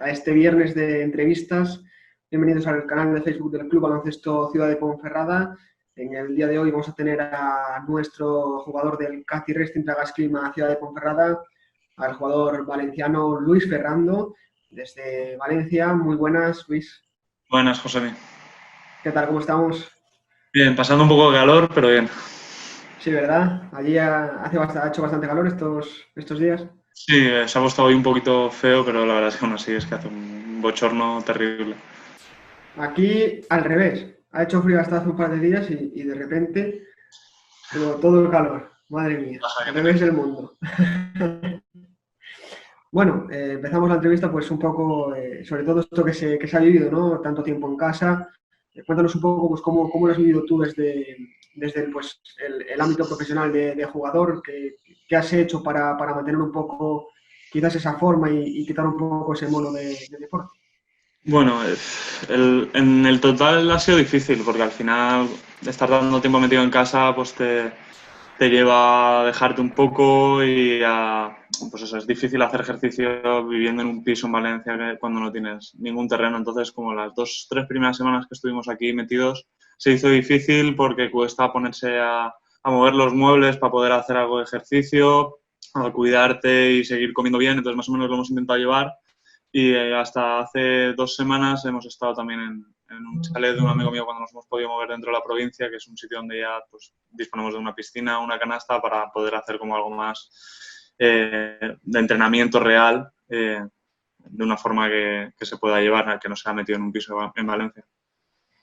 a este viernes de entrevistas. Bienvenidos al canal de Facebook del Club Baloncesto Ciudad de Ponferrada. En el día de hoy vamos a tener a nuestro jugador del CACI Racing Tragas Clima Ciudad de Ponferrada, al jugador valenciano Luis Ferrando, desde Valencia. Muy buenas, Luis. Buenas, José. ¿Qué tal? ¿Cómo estamos? Bien, pasando un poco de calor, pero bien. Sí, ¿verdad? Allí ha hecho bastante calor estos días. Sí, se ha puesto hoy un poquito feo, pero la verdad es que aún así es que hace un bochorno terrible. Aquí al revés. Ha hecho frío hasta hace un par de días y de repente todo el calor. Madre mía, Baja al que revés tenéis. del mundo. Bueno, empezamos la entrevista pues un poco sobre todo esto que se ha vivido, ¿no? Tanto tiempo en casa. Cuéntanos un poco pues cómo lo has vivido tú desde pues, el ámbito profesional de jugador, qué has hecho para mantener un poco quizás esa forma y quitar un poco ese mono de deporte. Bueno, en el total ha sido difícil, porque al final estar tanto tiempo metido en casa pues te lleva a dejarte un poco y pues eso, es difícil hacer ejercicio viviendo en un piso en Valencia cuando no tienes ningún terreno. Entonces, como las 2, 3 primeras semanas que estuvimos aquí metidos, se hizo difícil porque cuesta ponerse a mover los muebles para poder hacer algo de ejercicio, a cuidarte y seguir comiendo bien. Entonces, más o menos lo hemos intentado llevar. Y hasta hace 2 semanas hemos estado también en un chalet de un amigo mío cuando nos hemos podido mover dentro de la provincia, que es un sitio donde ya pues, disponemos de una piscina, una canasta para poder hacer como algo más de entrenamiento real de una forma que se pueda llevar, que no sea metido en un piso en Valencia.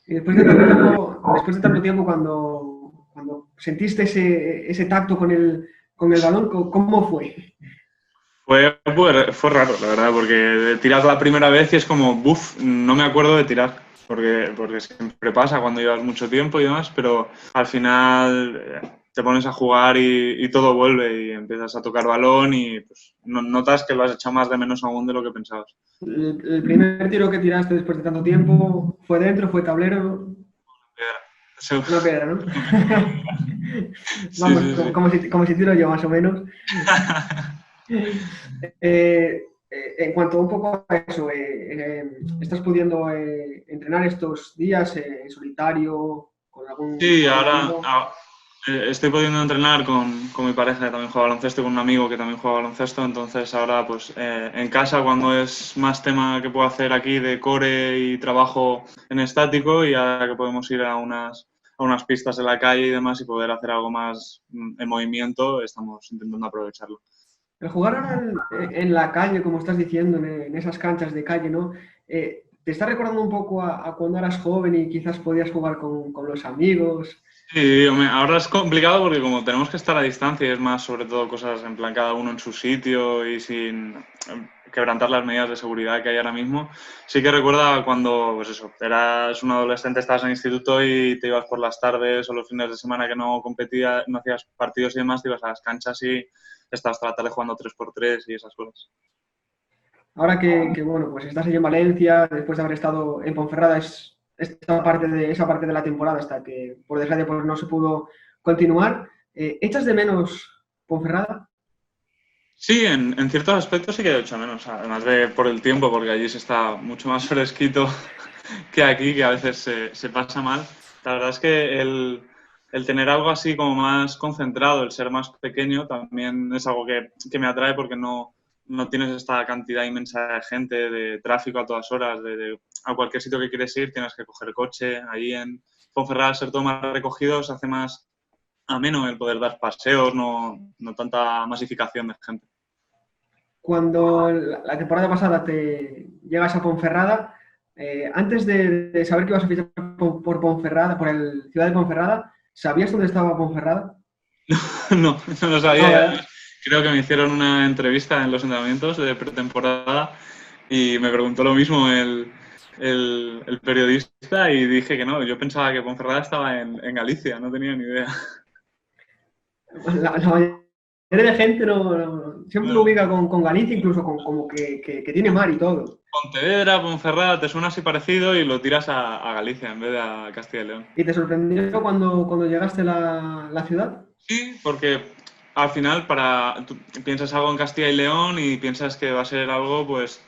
Y después de tanto tiempo cuando sentiste ese tacto con el balón, ¿cómo fue? Fue raro, la verdad, porque tiras la primera vez y es como, buf, no me acuerdo de tirar, porque siempre pasa cuando llevas mucho tiempo y demás, pero al final te pones a jugar y todo vuelve y empiezas a tocar balón y pues, notas que lo has echado más de menos aún de lo que pensabas. El primer tiro que tiraste después de tanto tiempo, ¿fue dentro, fue tablero? Eso- Una piedra, ¿no? Sí, Vamos, sí, sí. como si tiro yo, más o menos. En cuanto un poco a eso, ¿estás pudiendo entrenar estos días en solitario, Sí, con algún ahora amigo? estoy pudiendo entrenar con mi pareja que también juega baloncesto y con un amigo que también juega baloncesto. Entonces ahora pues en casa cuando es más tema que puedo hacer aquí de core y trabajo en estático y ahora que podemos ir a unas pistas de la calle y demás y poder hacer algo más en movimiento, estamos intentando aprovecharlo. El jugar ahora en la calle, como estás diciendo, en esas canchas de calle, ¿no? ¿Te está recordando un poco a cuando eras joven y quizás podías jugar con los amigos? Sí, hombre, ahora es complicado porque como tenemos que estar a distancia y es más sobre todo cosas en plan cada uno en su sitio y sin quebrantar las medidas de seguridad que hay ahora mismo, sí que recuerda cuando, pues eso, eras un adolescente, estabas en instituto y te ibas por las tardes o los fines de semana que no competías, no hacías partidos y demás, te ibas a las canchas y estabas toda la tarde jugando 3x3 y esas cosas. Ahora bueno, pues estás ahí en Valencia, después de haber estado en Ponferrada, es esa parte de la temporada hasta que, por desgracia, pues no se pudo continuar. ¿Echas de menos Ponferrada? Sí, en ciertos aspectos sí que he hecho menos, además de por el tiempo, porque allí se está mucho más fresquito que aquí, que a veces se pasa mal. La verdad es que el tener algo así como más concentrado, el ser más pequeño, también es algo que me atrae porque no tienes esta cantidad inmensa de gente, de tráfico a todas horas, a cualquier sitio que quieres ir tienes que coger coche. Allí en Ponferrada, ser todo más recogido, se hace más ameno el poder dar paseos, no tanta masificación de gente. Cuando la temporada pasada te llegas a Ponferrada, antes de saber que ibas a fichar por Ponferrada, por el Ciudad de Ponferrada, ¿sabías dónde estaba Ponferrada? No lo No, sabía. ¿verdad? Creo que me hicieron una entrevista en los entrenamientos de pretemporada y me preguntó lo mismo el periodista y dije que no. Yo pensaba que Ponferrada estaba en Galicia, no tenía ni idea. La mayoría de gente siempre lo Bueno, ubica con Galicia, incluso como que tiene mar y todo. Pontevedra, Ponferrada, te suena así parecido y lo tiras a Galicia en vez de a Castilla y León. ¿Y te sorprendió cuando llegaste a la ciudad? Sí, porque al final tú piensas algo en Castilla y León y piensas que va a ser algo pues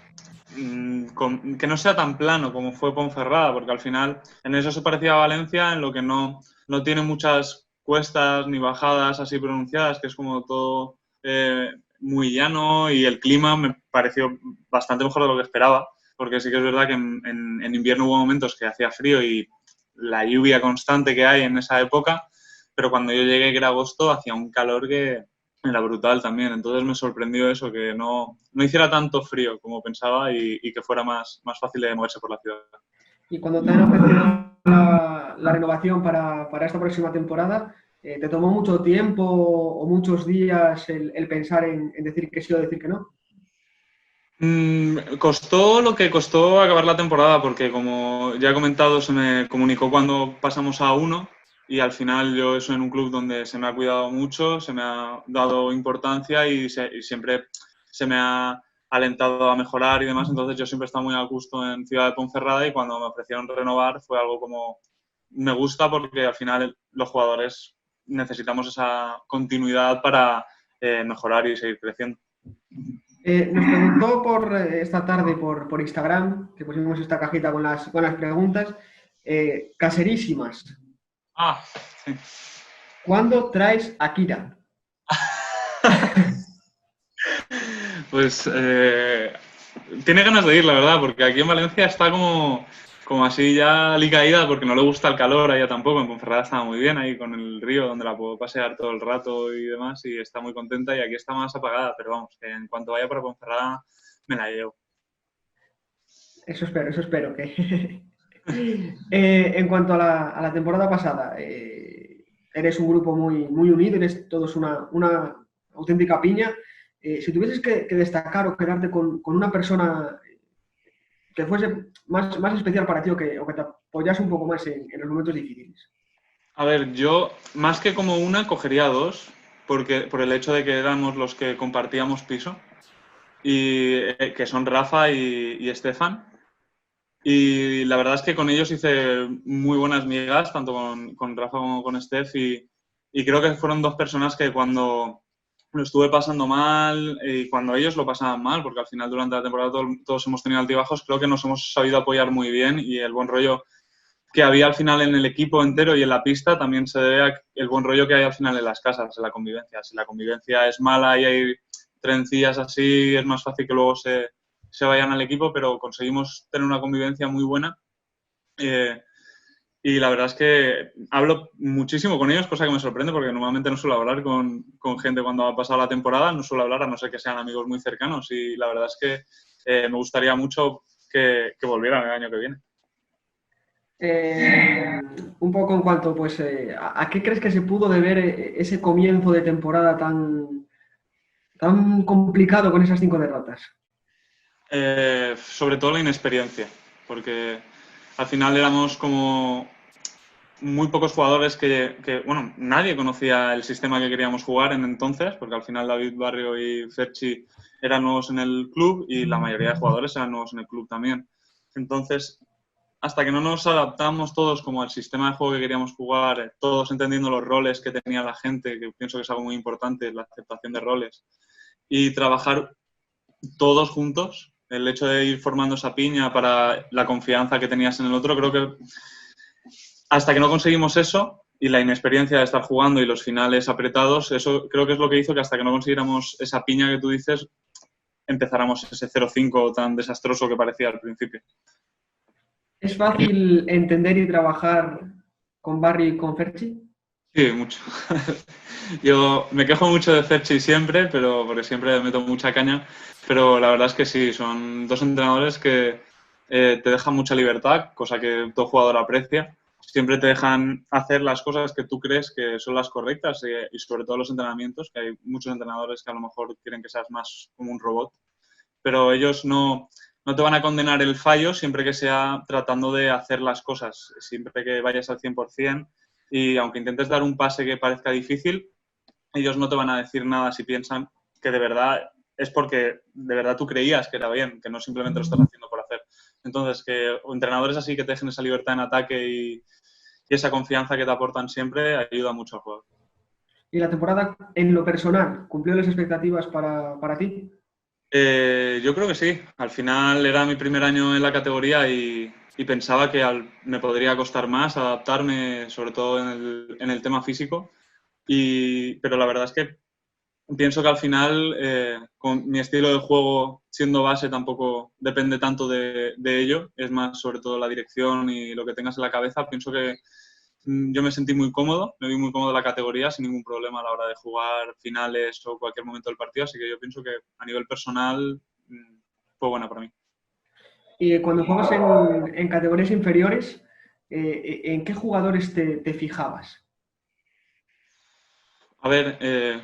que no sea tan plano como fue Ponferrada, porque al final en eso se parecía a Valencia, en lo que no tiene muchas cuestas ni bajadas así pronunciadas, que es como todo muy llano, y el clima me pareció bastante mejor de lo que esperaba, porque sí que es verdad que en invierno hubo momentos que hacía frío y la lluvia constante que hay en esa época, pero cuando yo llegué, que era agosto, hacía un calor que era brutal también. Entonces me sorprendió eso, que no hiciera tanto frío como pensaba y que fuera más fácil de moverse por la ciudad. Y cuando te han ofrecido la renovación para esta próxima temporada, ¿te tomó mucho tiempo o muchos días el pensar en decir que sí o decir que no? Costó lo que costó acabar la temporada, porque como ya he comentado, se me comunicó cuando pasamos a uno, y al final yo eso en un club donde se me ha cuidado mucho, se me ha dado importancia y siempre se me ha alentado a mejorar y demás. Entonces yo siempre he estado muy a gusto en Ciudad de Ponferrada, y cuando me ofrecieron renovar fue algo como me gusta, porque al final los jugadores necesitamos esa continuidad para mejorar y seguir creciendo. Nos preguntó esta tarde por Instagram, que pusimos esta cajita con las preguntas, caserísimas. Ah, sí. ¿Cuándo traes a Kira? Pues tiene ganas de ir, la verdad, porque aquí en Valencia está como así ya alicaída, porque no le gusta el calor a ella tampoco. En Ponferrada estaba muy bien ahí con el río, donde la puedo pasear todo el rato y demás, y está muy contenta, y aquí está más apagada, pero vamos, que en cuanto vaya para Ponferrada me la llevo. Eso espero que. En cuanto a la temporada pasada, eres un grupo muy unido, eres todos una auténtica piña. Si tuvieses que destacar o quedarte con una persona que fuese más especial para ti o que te apoyase un poco más en los momentos difíciles. A ver, yo más que como una, cogería dos, porque por el hecho de que éramos los que compartíamos piso, y que son Rafa y Estefan. Y la verdad es que con ellos hice muy buenas migas, tanto con Rafa como con Steph, y creo que fueron dos personas que cuando lo estuve pasando mal y cuando ellos lo pasaban mal, porque al final durante la temporada todos hemos tenido altibajos, creo que nos hemos sabido apoyar muy bien, y el buen rollo que había al final en el equipo entero y en la pista también se debe al buen rollo que hay al final en las casas, en la convivencia. Si la convivencia es mala y hay trencillas así, es más fácil que luego se vayan al equipo, pero conseguimos tener una convivencia muy buena. Eh, y la verdad es que hablo muchísimo con ellos, cosa que me sorprende, porque normalmente no suelo hablar con gente cuando ha pasado la temporada, no suelo hablar a no ser que sean amigos muy cercanos, y la verdad es que me gustaría mucho que volvieran el año que viene. Un poco en cuanto, pues, ¿a qué crees que se pudo deber ese comienzo de temporada tan complicado con esas 5 derrotas? Sobre todo la inexperiencia, porque al final éramos como muy pocos jugadores bueno, nadie conocía el sistema que queríamos jugar en entonces, porque al final David Barrio y Ferchi eran nuevos en el club, y la mayoría de jugadores eran nuevos en el club también. Entonces, hasta que no nos adaptamos todos como al sistema de juego que queríamos jugar, todos entendiendo los roles que tenía la gente, que pienso que es algo muy importante, la aceptación de roles, y trabajar todos juntos, el hecho de ir formando esa piña para la confianza que tenías en el otro, creo que hasta que no conseguimos eso, y la inexperiencia de estar jugando y los finales apretados, eso creo que es lo que hizo que hasta que no consiguiéramos esa piña que tú dices, empezáramos ese 0-5 tan desastroso que parecía al principio. ¿Es fácil entender y trabajar con Barry y con Ferchi? Sí, mucho. Yo me quejo mucho de Ferchi siempre, pero porque siempre le meto mucha caña, pero la verdad es que sí, son dos entrenadores que te dejan mucha libertad, cosa que todo jugador aprecia. Siempre te dejan hacer las cosas que tú crees que son las correctas, y sobre todo los entrenamientos, que hay muchos entrenadores que a lo mejor quieren que seas más como un robot, pero ellos no te van a condenar el fallo siempre que sea tratando de hacer las cosas, siempre que vayas al 100%, y aunque intentes dar un pase que parezca difícil, ellos no te van a decir nada si piensan que de verdad es porque de verdad tú creías que era bien, que no simplemente lo estás haciendo por hacer. Entonces, que entrenadores así que te dejen esa libertad en ataque y esa confianza que te aportan siempre ayuda mucho al juego. ¿Y la temporada, en lo personal, cumplió las expectativas para ti? Yo creo que sí. Al final era mi primer año en la categoría y pensaba que me podría costar más adaptarme, sobre todo en el tema físico. Pero la verdad es que pienso que al final, con mi estilo de juego siendo base, tampoco depende tanto de ello. Es más, sobre todo, la dirección y lo que tengas en la cabeza. Pienso que yo me sentí muy cómodo, me vi muy cómodo en la categoría sin ningún problema a la hora de jugar finales o cualquier momento del partido. Así que yo pienso que a nivel personal fue buena para mí. Y cuando juegas en categorías inferiores, ¿en qué jugadores te fijabas? A ver,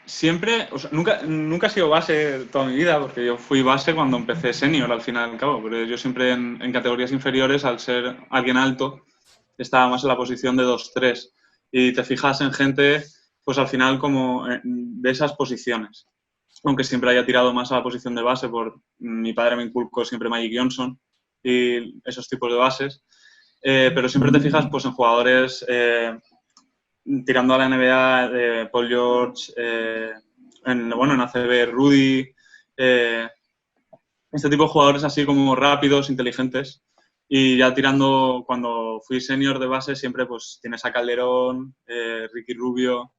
siempre, o sea, nunca he sido base toda mi vida, porque yo fui base cuando empecé senior al final y al cabo, pero yo siempre en categorías inferiores, al ser alguien alto, estaba más en la posición de 2-3 y te fijas en gente, pues al final como de esas posiciones. Aunque siempre haya tirado más a la posición de base, por mi padre me inculcó siempre Magic Johnson y esos tipos de bases, pero siempre te fijas pues en jugadores tirando a la NBA, Paul George, en ACB, Rudy, eh, este tipo de jugadores así como rápidos, inteligentes. Y ya tirando, cuando fui senior de base, siempre pues tienes a Calderón, Ricky Rubio,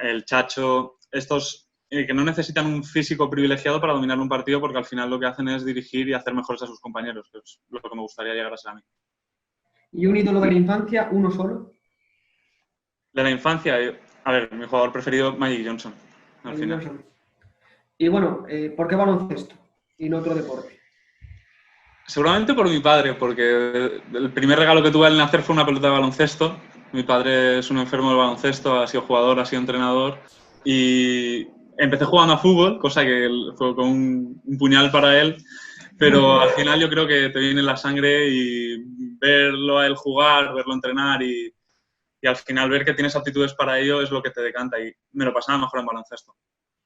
el Chacho, estos que no necesitan un físico privilegiado para dominar un partido porque al final lo que hacen es dirigir y hacer mejores a sus compañeros, que es lo que me gustaría llegar a ser a mí. ¿Y un ídolo de la infancia, uno solo? De la infancia, a ver, mi jugador preferido, Magic Johnson, al Magic final. Johnson. Y bueno, ¿por qué baloncesto y no otro deporte? Seguramente por mi padre, porque el primer regalo que tuve al nacer fue una pelota de baloncesto. Mi padre es un enfermo del baloncesto, ha sido jugador, ha sido entrenador y empecé jugando a fútbol, cosa que fue con un puñal para él, pero al final yo creo que te viene en la sangre y verlo a él jugar, verlo entrenar y al final ver que tienes aptitudes para ello es lo que te decanta y me lo pasaba mejor en baloncesto.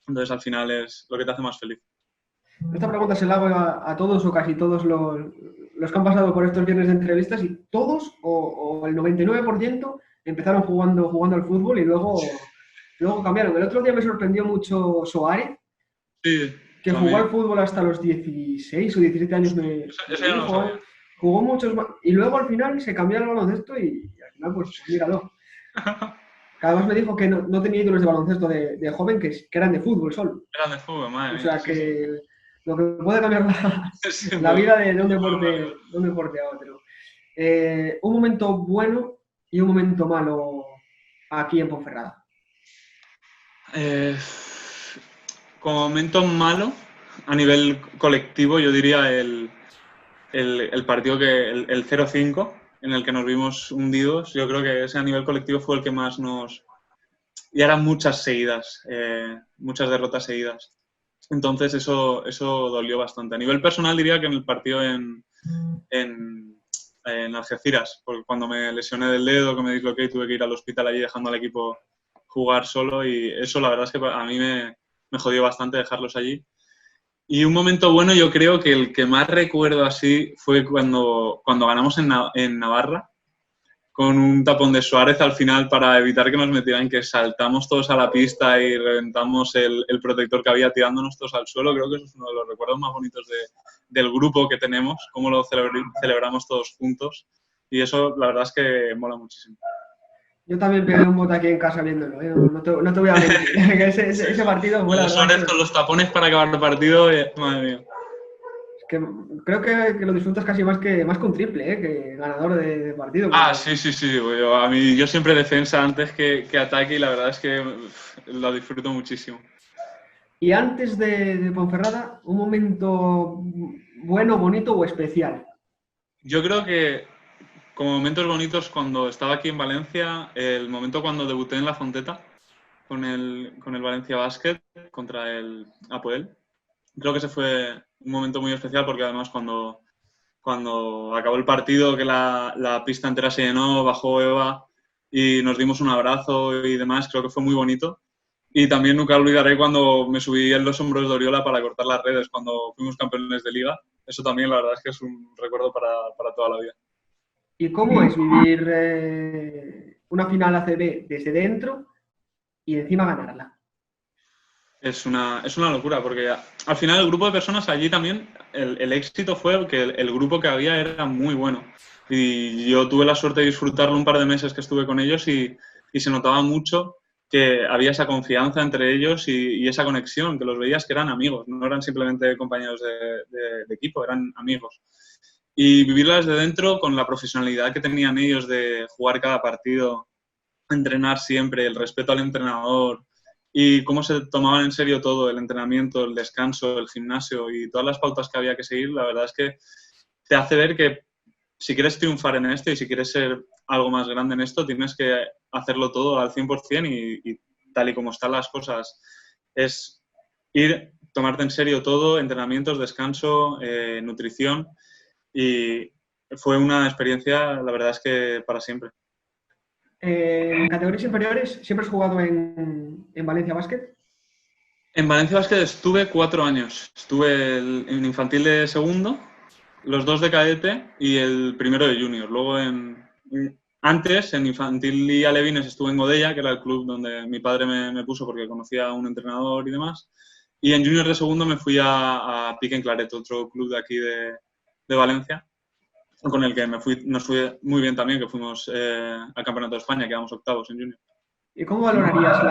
Entonces al final es lo que te hace más feliz. Esta pregunta se la hago a todos o casi todos los que han pasado por estos viernes de entrevistas y todos o el 99% empezaron jugando al fútbol y luego cambiaron. El otro día me sorprendió mucho Soares, Sí, que jugó también. al fútbol hasta los 16 o 17 años, Eso me ya no lo dijo. sabía. Jugó muchos más. Y luego al final se cambió al baloncesto y al final, pues míralo. Que además me dijo que no tenía ídolos de baloncesto de joven, que eran de fútbol solo. Eran de fútbol, madre O mía, sea sí, sí. que lo que puede cambiar Sí, la vida barbaridad. de un deporte a otro. Un momento bueno y un momento malo aquí en Ponferrada. Eh, Como momento malo, a nivel colectivo, yo diría el partido el 0-5, en el que nos vimos hundidos. Yo creo que ese a nivel colectivo fue el que más nos... Y eran muchas seguidas, muchas derrotas seguidas. Entonces eso dolió bastante. A nivel personal diría que en el partido en Algeciras, porque cuando me lesioné del dedo, que me disloqué y tuve que ir al hospital allí dejando al equipo jugar solo y eso la verdad es que a mí me jodió bastante dejarlos allí. Y un momento bueno yo creo que el que más recuerdo así fue cuando ganamos en Navarra, con un tapón de Suárez al final para evitar que nos metieran, que saltamos todos a la pista y reventamos el protector que había tirándonos todos al suelo. Creo que eso es uno de los recuerdos más bonitos del grupo que tenemos, cómo lo celebramos todos juntos. Y eso la verdad es que mola muchísimo. Yo también pegué un bote aquí en casa viéndolo, ¿eh? No te voy a mentir. Ese partido fue la verdad Suárez con los tapones para acabar el partido, madre mía. que creo que lo disfrutas casi más que un triple, ¿eh? Que ganador de partido. Ah, Porque... sí, sí, sí. Yo siempre defensa antes que ataque y la verdad es que lo disfruto muchísimo. Y antes de Ponferrada, un momento bueno, bonito o especial. Yo creo que como momentos bonitos cuando estaba aquí en Valencia, el momento cuando debuté en la Fonteta con el Valencia Basket contra el Apoel. Creo que ese fue un momento muy especial porque además cuando acabó el partido, que la pista entera se llenó, bajó Eva y nos dimos un abrazo y demás, creo que fue muy bonito. Y también nunca olvidaré cuando me subí en los hombros de Oriola para cortar las redes cuando fuimos campeones de liga. Eso también la verdad es que es un recuerdo para toda la vida. ¿Y cómo es vivir una final ACB desde dentro y encima ganarla? Es una locura, porque al final el grupo de personas allí también, el éxito fue que el grupo que había era muy bueno. Y yo tuve la suerte de disfrutarlo un par de meses que estuve con ellos y se notaba mucho que había esa confianza entre ellos y esa conexión, que los veías que eran amigos, no eran simplemente compañeros de equipo, eran amigos. Y vivirla desde dentro con la profesionalidad que tenían ellos de jugar cada partido, entrenar siempre, el respeto al entrenador y cómo se tomaban en serio todo, el entrenamiento, el descanso, el gimnasio y todas las pautas que había que seguir, la verdad es que te hace ver que si quieres triunfar en esto y si quieres ser algo más grande en esto, tienes que hacerlo todo al 100% y tal y como están las cosas, es ir, tomarte en serio todo, entrenamientos, descanso, nutrición y fue una experiencia, la verdad es que para siempre. En categorías inferiores, ¿siempre has jugado en Valencia Basket? En Valencia Basket estuve 4 años. Estuve en infantil de segundo, los dos de cadete y el primero de junior. Luego, antes, en infantil y alevines, estuve en Godella, que era el club donde mi padre me puso porque conocía a un entrenador y demás. Y en junior de segundo me fui a Pique en Claret, otro club de aquí de Valencia, con el que nos fue muy bien también, que fuimos al Campeonato de España, quedamos octavos en junior. ¿Y cómo valorarías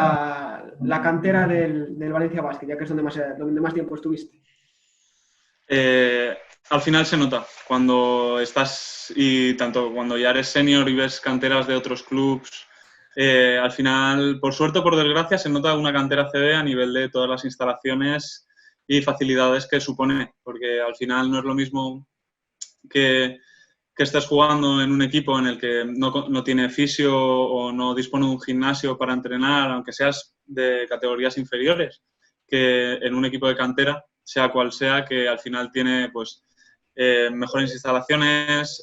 la cantera del Valencia Basket, ya que es donde más tiempo estuviste? Al final se nota cuando estás y tanto cuando ya eres senior y ves canteras de otros clubs. Al final, por suerte o por desgracia, se nota una cantera CB a nivel de todas las instalaciones y facilidades que supone, porque al final no es lo mismo que estés jugando en un equipo en el que no tiene fisio o no dispone de un gimnasio para entrenar, aunque seas de categorías inferiores, que en un equipo de cantera, sea cual sea, que al final tiene pues mejores instalaciones,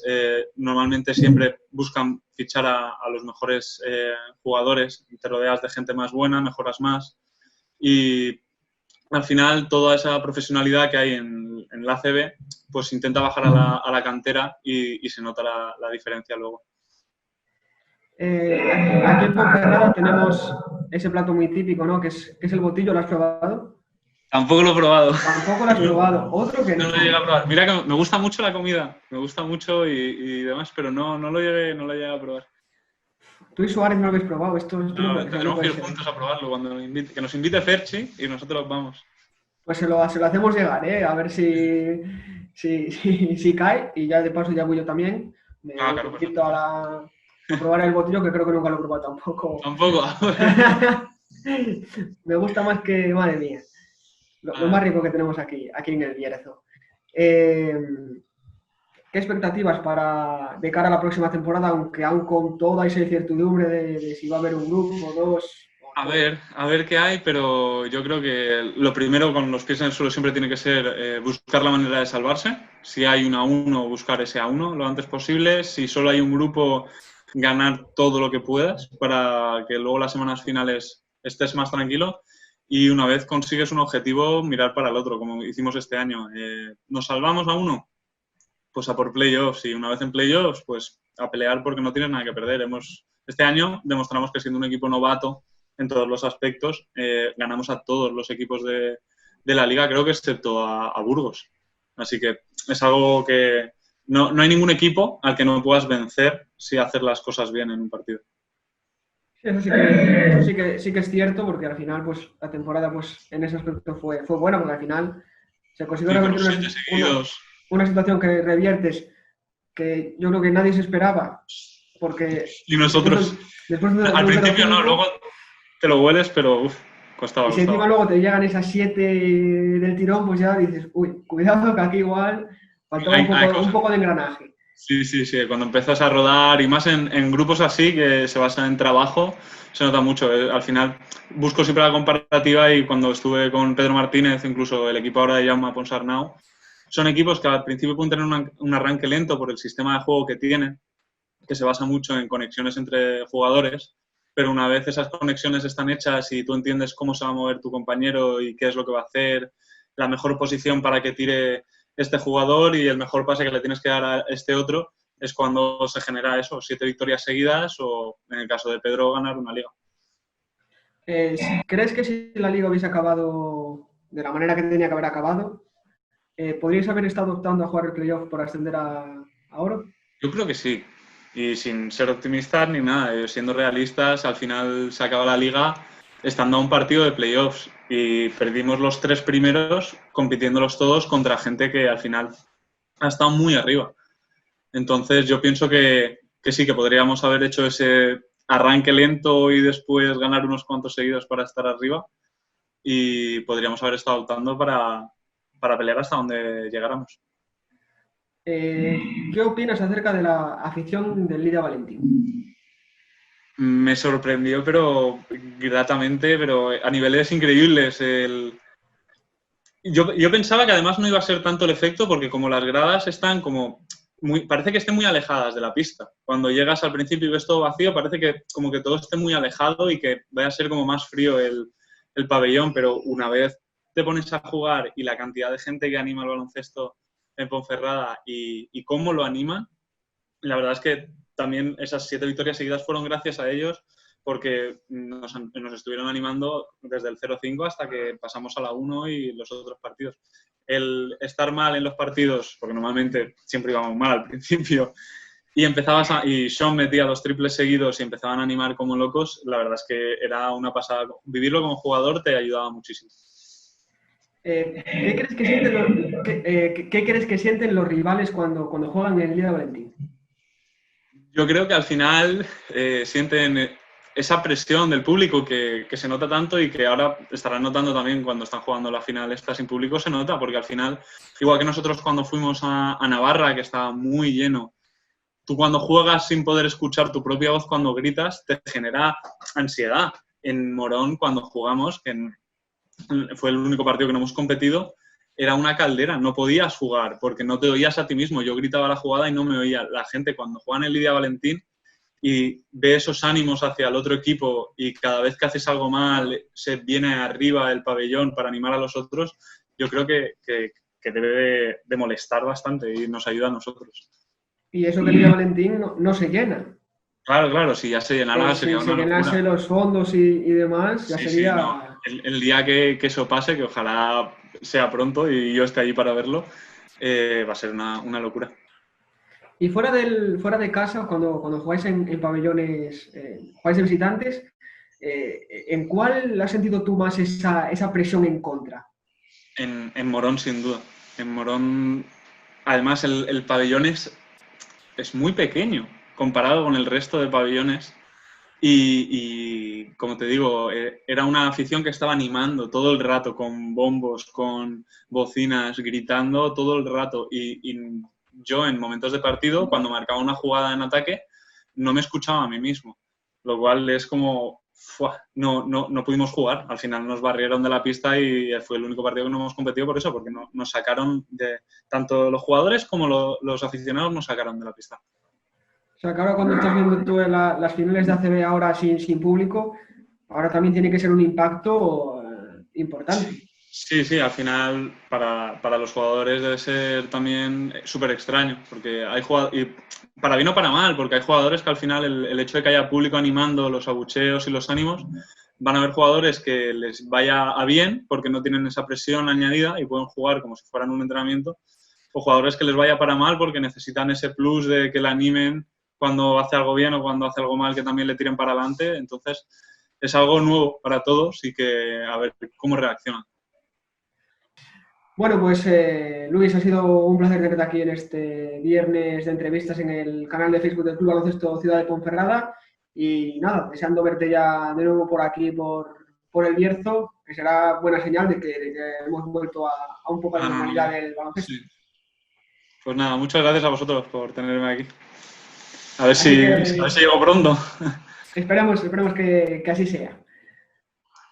normalmente siempre buscan fichar a los mejores jugadores, te rodeas de gente más buena, mejoras más y al final toda esa profesionalidad que hay en la ACB pues intenta bajar a la cantera y se nota la diferencia luego. Aquí en Ponferrada tenemos ese plato muy típico, ¿no? Que es el botillo. ¿Lo has probado? Tampoco lo he probado. Tampoco lo has probado. Otro que No no. lo llegué a probar. Mira que me gusta mucho la comida, me gusta mucho y demás, pero no lo llegué a probar. Tú y Suárez no lo habéis probado. Esto no No, puede ser. No tendremos que puede ir ser. juntos a probarlo cuando que nos invite Ferchi y nosotros vamos. Pues se lo hacemos llegar, ¿eh? A ver si cae. Y ya de paso ya voy yo también. Me Claro, invito perfecto. a probar el botillo, que creo que nunca lo he probado tampoco. Tampoco. Me gusta más que, madre mía, lo más rico que tenemos aquí en el Bierzo. ¿Qué expectativas de cara a la próxima temporada, aunque aún con toda esa incertidumbre de si va a haber un grupo o dos? A ver qué hay, pero yo creo que lo primero con los pies en el suelo siempre tiene que ser buscar la manera de salvarse. Si hay un A1, buscar ese A1 lo antes posible. Si solo hay un grupo, ganar todo lo que puedas para que luego las semanas finales estés más tranquilo. Y una vez consigues un objetivo, mirar para el otro, como hicimos este año. ¿Nos salvamos a uno? Pues a por playoffs. Y una vez en playoffs, pues a pelear porque no tienes nada que perder. Este año demostramos que siendo un equipo novato en todos los aspectos, ganamos a todos los equipos de la liga, creo que excepto a Burgos. Así que es algo que no hay ningún equipo al que no puedas vencer si haces las cosas bien en un partido. Sí, eso sí que es cierto, porque al final, pues, la temporada, pues, en ese aspecto fue buena, porque al final se consiguió Sí, revertir fueron 7 seguidos. una situación que reviertes, que yo creo que nadie se esperaba, porque Y nosotros, después de al un principio no, 0-5, luego te lo hueles, pero y si encima costaba. luego te llegan esas 7 del tirón, pues ya dices, uy, cuidado que aquí igual faltaba Hay un cosas. poco de engranaje. Sí, cuando empiezas a rodar y más en grupos así que se basan en trabajo, se nota mucho. Al final busco siempre la comparativa y cuando estuve con Pedro Martínez, incluso el equipo ahora de Jaume Ponsarnau, son equipos que al principio pueden tener un arranque lento por el sistema de juego que tienen, que se basa mucho en conexiones entre jugadores, pero una vez esas conexiones están hechas y tú entiendes cómo se va a mover tu compañero y qué es lo que va a hacer, la mejor posición para que tire este jugador y el mejor pase que le tienes que dar a este otro, es cuando se genera eso, 7 victorias seguidas o, en el caso de Pedro, ganar una liga. ¿Crees que si la liga hubiese acabado de la manera que tenía que haber acabado, podríais haber estado optando a jugar el playoff por ascender a oro? Yo creo que sí. Y sin ser optimistas ni nada, siendo realistas, al final se acaba la liga estando a un partido de playoffs y perdimos los 3 primeros compitiéndolos todos contra gente que al final ha estado muy arriba. Entonces yo pienso que sí, que podríamos haber hecho ese arranque lento y después ganar unos cuantos seguidos para estar arriba y podríamos haber estado optando para pelear hasta donde llegáramos. ¿Qué opinas acerca de la afición del Lidia Valentín? Me sorprendió, pero gratamente, pero a niveles increíbles. Yo pensaba que además no iba a ser tanto el efecto porque como las gradas están como parece que estén muy alejadas de la pista. Cuando llegas al principio y ves todo vacío, parece que como que todo esté muy alejado y que vaya a ser como más frío el pabellón, pero una vez te pones a jugar y la cantidad de gente que anima el baloncesto en Ponferrada y cómo lo animan, la verdad es que también esas 7 victorias seguidas fueron gracias a ellos porque nos estuvieron animando desde el 0-5 hasta que pasamos a la 1 y los otros partidos. El estar mal en los partidos, porque normalmente siempre íbamos mal al principio, y Sean metía 2 triples seguidos y empezaban a animar como locos, la verdad es que era una pasada. Vivirlo como jugador te ayudaba muchísimo. ¿Qué crees que sienten los rivales cuando juegan en el Lidia Valentín? Yo creo que al final sienten esa presión del público que se nota tanto y que ahora estarán notando también cuando están jugando la final esta sin público, se nota, porque al final, igual que nosotros cuando fuimos a Navarra, que estaba muy lleno, tú cuando juegas sin poder escuchar tu propia voz cuando gritas, te genera ansiedad. En Morón, cuando jugamos, que fue el único partido que no hemos competido, era una caldera, no podías jugar porque no te oías a ti mismo. Yo gritaba la jugada y no me oía. La gente cuando juega en el Lidia Valentín y ve esos ánimos hacia el otro equipo y cada vez que haces algo mal se viene arriba el pabellón para animar a los otros, yo creo que debe de molestar bastante y nos ayuda a nosotros. Y eso que el Lidia Valentín no se llena. Claro, claro, si ya se llenara sería Si se una llenase locura. los fondos y demás, ya Sí, sí, no. sería... El día que eso pase, que ojalá sea pronto y yo esté allí para verlo, va a ser una locura. Y fuera de casa, cuando jugáis en pabellones, jugáis de visitantes, ¿en cuál has sentido tú más esa presión en contra? En Morón, sin duda. En Morón, además, el pabellón es muy pequeño comparado con el resto de pabellones. Y como te digo, era una afición que estaba animando todo el rato, con bombos, con bocinas, gritando todo el rato. Y yo en momentos de partido, cuando marcaba una jugada en ataque, no me escuchaba a mí mismo. Lo cual es como, ¡fua! No pudimos jugar. Al final nos barrieron de la pista y fue el único partido que no hemos competido por eso, porque nos sacaron tanto los jugadores como los aficionados nos sacaron de la pista. O sea, que ahora cuando estás viendo tú las finales de ACB ahora sin público, ahora también tiene que ser un impacto importante. Sí, sí, al final para los jugadores debe ser también súper extraño, porque hay jugadores, y para bien o para mal, porque hay jugadores que al final el hecho de que haya público animando los abucheos y los ánimos, van a haber jugadores que les vaya a bien porque no tienen esa presión añadida y pueden jugar como si fueran un entrenamiento, o jugadores que les vaya para mal porque necesitan ese plus de que le animen cuando hace algo bien o cuando hace algo mal, que también le tiren para adelante. Entonces, es algo nuevo para todos y que a ver cómo reaccionan. Bueno, pues Luis, ha sido un placer tenerte aquí en este viernes de entrevistas en el canal de Facebook del Club Baloncesto Ciudad de Ponferrada. Y nada, deseando verte ya de nuevo por aquí, por el Bierzo, que será buena señal de que hemos vuelto a un poco a la No, normalidad no. del baloncesto. Sí. Pues nada, muchas gracias a vosotros por tenerme aquí. Así A ver si que llego pronto. esperemos que así sea.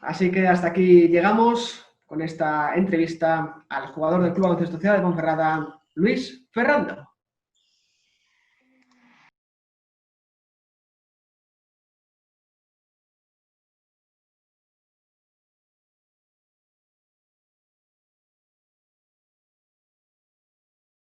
Así que hasta aquí llegamos con esta entrevista al jugador del Club Baloncesto Ciudad de Ponferrada, Luis Ferrando.